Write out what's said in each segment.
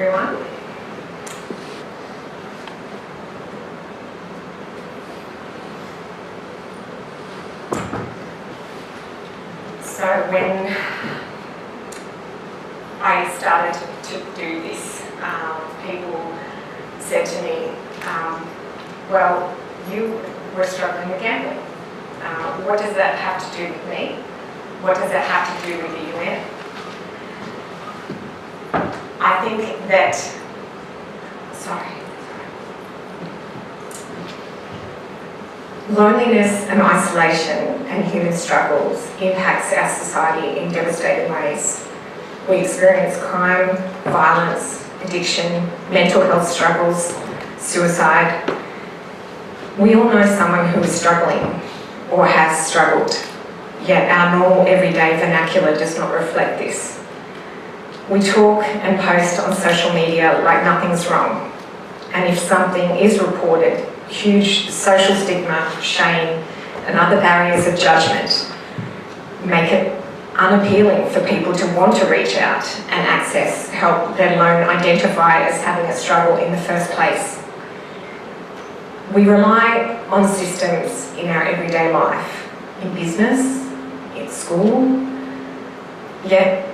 everyone. So when I started to do this, people said to me, well, you were struggling with gambling. What does that have to do with me? What does that have to do with the UN? I think that, loneliness and isolation and human struggles impacts our society in devastating ways. We experience crime, violence, addiction, mental health struggles, suicide. We all know someone who is struggling or has struggled, yet our normal everyday vernacular does not reflect this. We talk and post on social media like nothing's wrong, and if something is reported, huge social stigma, shame, and other barriers of judgment make it unappealing for people to want to reach out and access help, let alone identify as having a struggle in the first place. We rely on systems in our everyday life, in business, in school, yet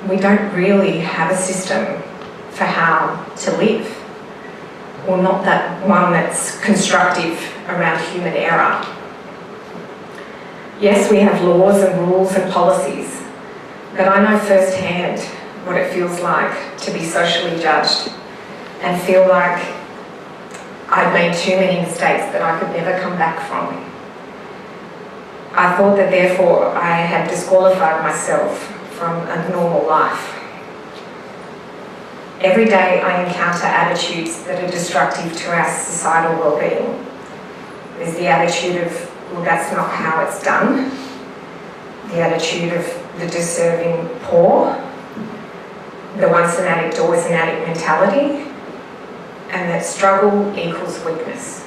we don't really have a system for how to live, or not that one that's constructive around human error. Yes, we have laws and rules and policies, but I know firsthand what it feels like to be socially judged and feel like I've made too many mistakes that I could never come back from. I thought that therefore I had disqualified myself from a normal life. Every day I encounter attitudes that are destructive to our societal well-being. There's the attitude of, well, that's not how it's done. The attitude of the deserving poor. The once an addict, always an addict mentality. And that struggle equals weakness.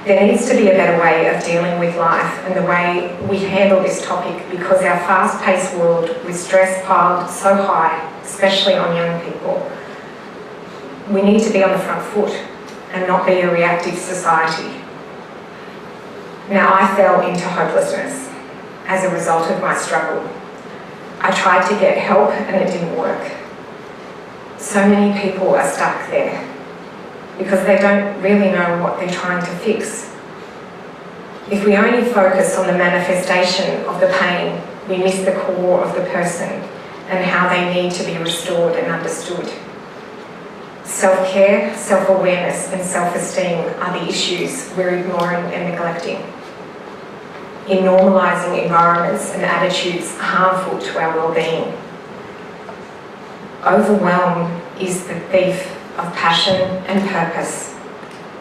There needs to be a better way of dealing with life and the way we handle this topic, because our fast-paced world with stress piled so high, especially on young people, we need to be on the front foot and not be a reactive society. Now, I fell into hopelessness as a result of my struggle. I tried to get help and it didn't work. So many people are stuck there because they don't really know what they're trying to fix. If we only focus on the manifestation of the pain, we miss the core of the person and how they need to be restored and understood. Self-care, self-awareness and self-esteem are the issues we're ignoring and neglecting. In normalising environments and attitudes harmful to our well-being. Overwhelm is the thief of passion and purpose.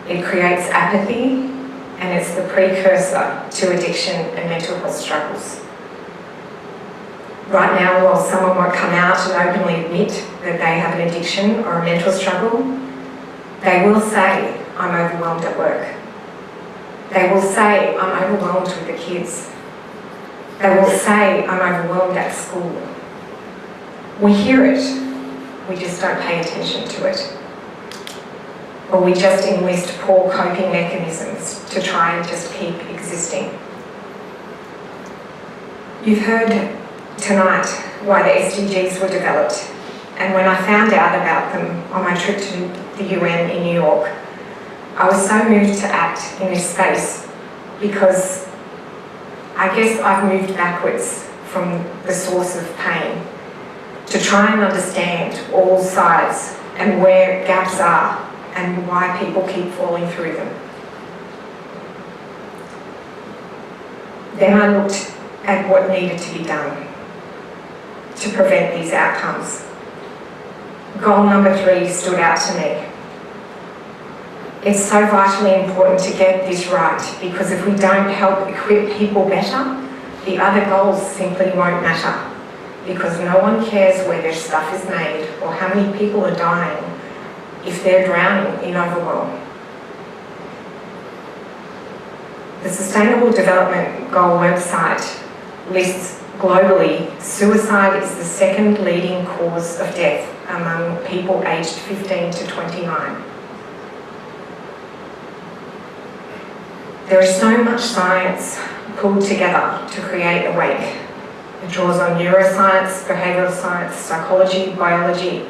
It creates apathy and it's the precursor to addiction and mental health struggles. Right now, while someone might come out and openly admit that they have an addiction or a mental struggle, they will say, I'm overwhelmed at work. They will say, I'm overwhelmed with the kids. They will say, I'm overwhelmed at school. We hear it, we just don't pay attention to it. Or we just enlist poor coping mechanisms to try and just keep existing. You've heard tonight why the SDGs were developed, and when I found out about them on my trip to the UN in New York, I was so moved to act in this space because I guess I've moved backwards from the source of pain to try and understand all sides and where gaps are and why people keep falling through them. Then I looked at what needed to be done to prevent these outcomes. Goal number 3 stood out to me. It's so vitally important to get this right, because if we don't help equip people better, the other goals simply won't matter, because no one cares where their stuff is made or how many people are dying if they're drowning in overwhelm. The Sustainable Development Goal website lists globally suicide is the second leading cause of death among people aged 15 to 29. There is so much science pulled together to create Awake. It draws on neuroscience, behavioural science, psychology, biology,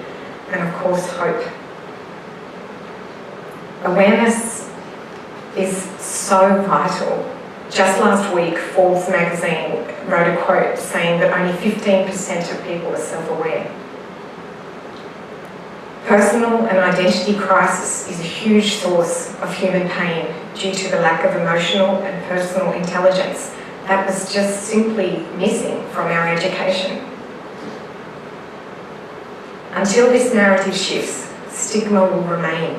and of course hope. Awareness is so vital. Just last week, Forbes magazine wrote a quote saying that only 15% of people are self-aware. Personal and identity crisis is a huge source of human pain due to the lack of emotional and personal intelligence that was just simply missing from our education. Until this narrative shifts, stigma will remain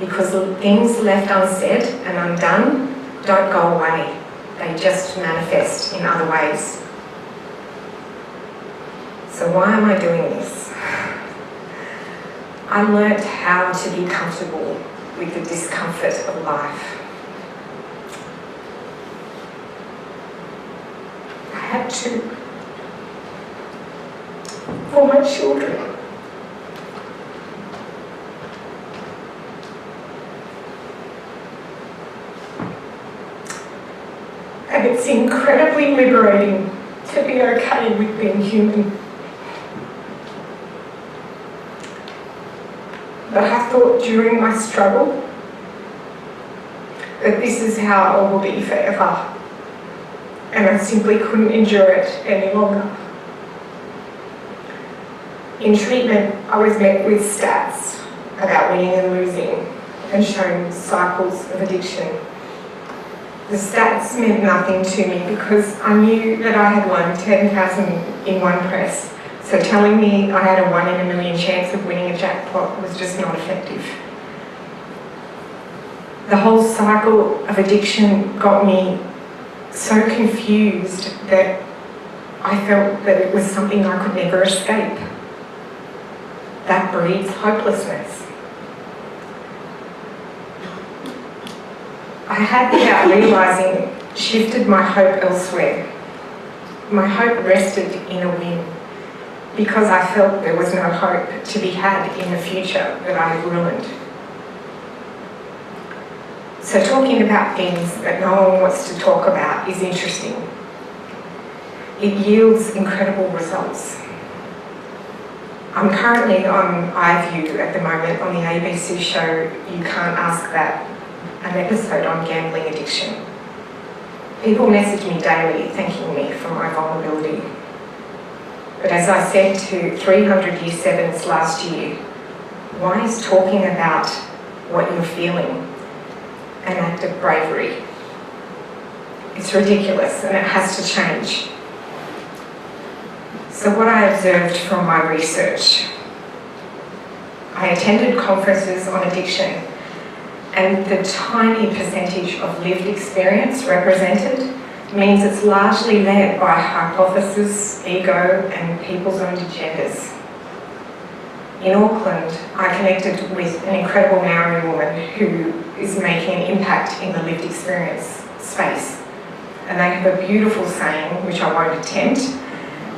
because things left unsaid and undone don't go away. They just manifest in other ways. So why am I doing this? I learnt how to be comfortable with the discomfort of life. I had to, for my children. And it's incredibly liberating to be okay with being human. But I thought during my struggle that this is how I will be forever. And I simply couldn't endure it any longer. In treatment, I was met with stats about winning and losing and shown cycles of addiction. The stats meant nothing to me because I knew that I had won 10,000 in one press. So telling me I had a 1 in a million chance of winning a jackpot was just not effective. The whole cycle of addiction got me so confused that I felt that it was something I could never escape. That breeds hopelessness. I had, without realising, shifted my hope elsewhere. My hope rested in a win, because I felt there was no hope to be had in the future that I had ruined. So talking about things that no one wants to talk about is interesting. It yields incredible results. I'm currently on iView at the moment on the ABC show You Can't Ask That, an episode on gambling addiction. People message me daily thanking me for my vulnerability. But as I said to 300 Year 7s last year, why is talking about what you're feeling an act of bravery? It's ridiculous and it has to change. So what I observed from my research, I attended conferences on addiction, and the tiny percentage of lived experience represented means it's largely led by hypothesis, ego, and people's own agendas. In Auckland, I connected with an incredible Maori woman who is making an impact in the lived experience space. And they have a beautiful saying, which I won't attempt,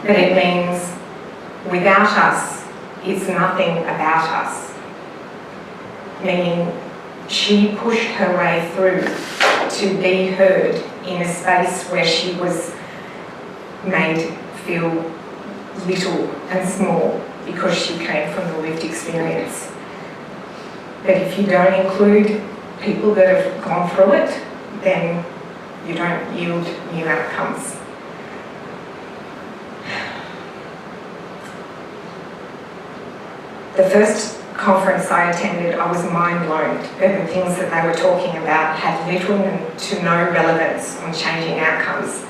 but it means, without us, it's nothing about us. Meaning, she pushed her way through to be heard in a space where she was made feel little and small because she came from the lived experience. But if you don't include people that have gone through it, then you don't yield new outcomes. The first conference I attended, I was mind blown that the things that they were talking about had little to no relevance on changing outcomes.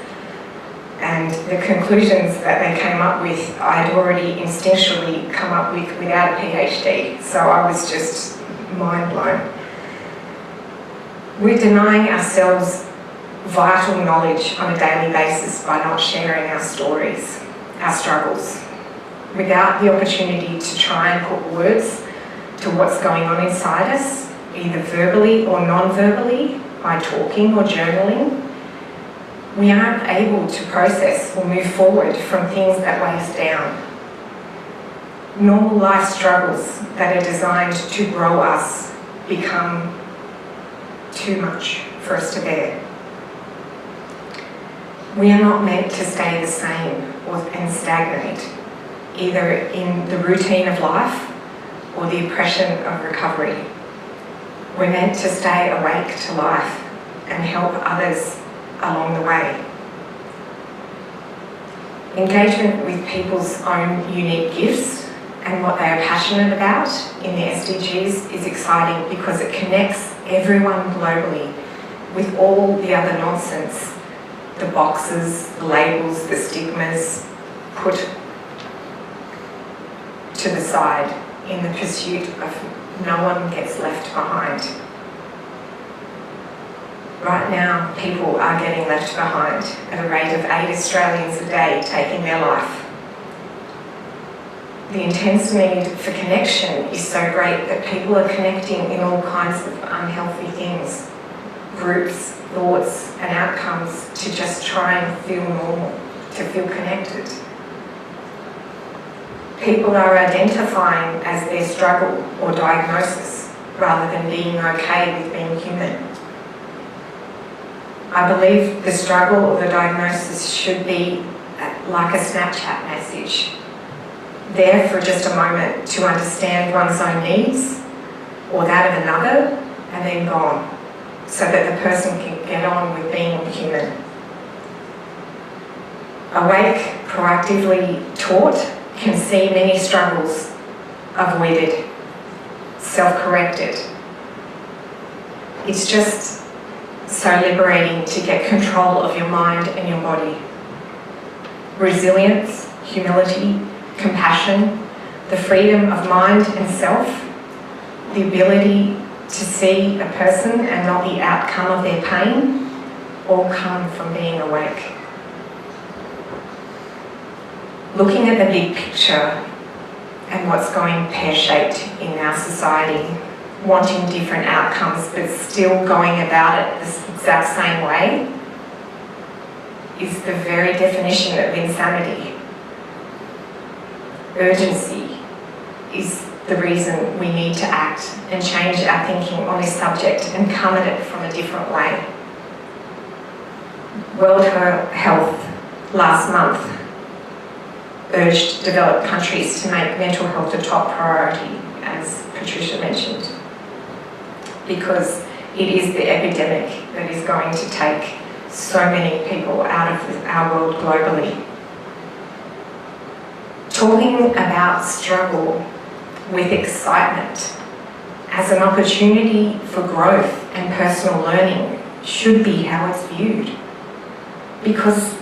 And the conclusions that they came up with, I'd already instinctually come up with without a PhD. So I was just mind blown. We're denying ourselves vital knowledge on a daily basis by not sharing our stories, our struggles, without the opportunity to try and put words to what's going on inside us, either verbally or non-verbally, by talking or journaling. We aren't able to process or move forward from things that weigh us down. normal life struggles that are designed to grow us become too much for us to bear. We are not meant to stay the same and stagnate, either in the routine of life or the oppression of recovery. We're meant to stay awake to life and help others along the way. Engagement with people's own unique gifts and what they are passionate about in the SDGs is exciting because it connects everyone globally with all the other nonsense, the boxes, the labels, the stigmas put to the side in the pursuit of no one gets left behind. Right now, people are getting left behind at a rate of 8 Australians a day taking their life. The intense need for connection is so great that people are connecting in all kinds of unhealthy things, groups, thoughts and outcomes to just try and feel normal, to feel connected. People are identifying as their struggle or diagnosis rather than being okay with being human. I believe the struggle or the diagnosis should be like a Snapchat message, there for just a moment to understand one's own needs or that of another and then gone, so that the person can get on with being human. Awake, proactively taught, can see many struggles avoided, self-corrected. It's just so liberating to get control of your mind and your body. Resilience, humility, compassion, the freedom of mind and self, the ability to see a person and not the outcome of their pain, all come from being awake. Looking at the big picture and what's going pear-shaped in our society, wanting different outcomes but still going about it the exact same way, is the very definition of insanity. Urgency is the reason we need to act and change our thinking on this subject and come at it from a different way. World Health last month urged developed countries to make mental health a top priority, as Patricia mentioned, because it is the epidemic that is going to take so many people out of our world globally. Talking about struggle with excitement as an opportunity for growth and personal learning should be how it's viewed, because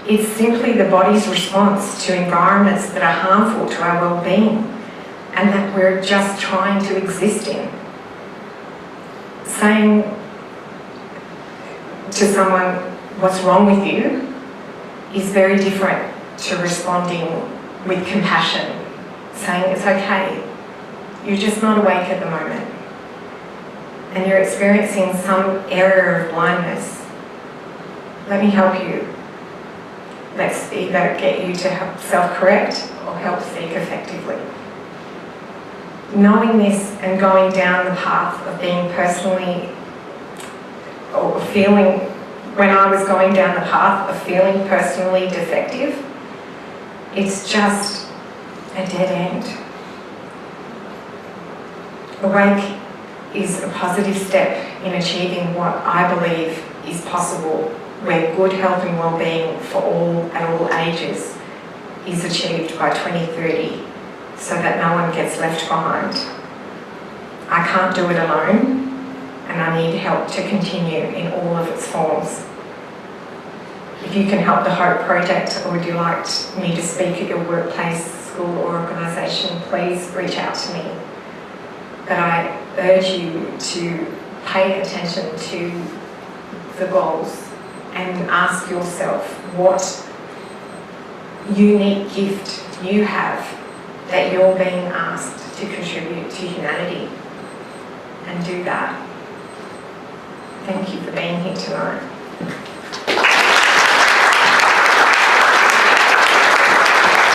it's simply the body's response to environments that are harmful to our well-being and that we're just trying to exist in. Saying to someone, "What's wrong with you?" is very different to responding with compassion, saying, "It's okay, you're just not awake at the moment and you're experiencing some area of blindness. Let me help you. Let's either get you to help self-correct or help seek effectively." Knowing this and going down the path of being personally, or feeling, when I was going down the path of feeling personally defective, it's just a dead end. Awake is a positive step in achieving what I believe is possible, where good health and well-being for all at all ages is achieved by 2030, so that no one gets left behind. I can't do it alone, and I need help to continue in all of its forms. If you can help the Hope Project, or would you like me to speak at your workplace, school or organisation, please reach out to me. But I urge you to pay attention to the goals and ask yourself what unique gift you have that you're being asked to contribute to humanity, and do that. Thank you for being here tonight.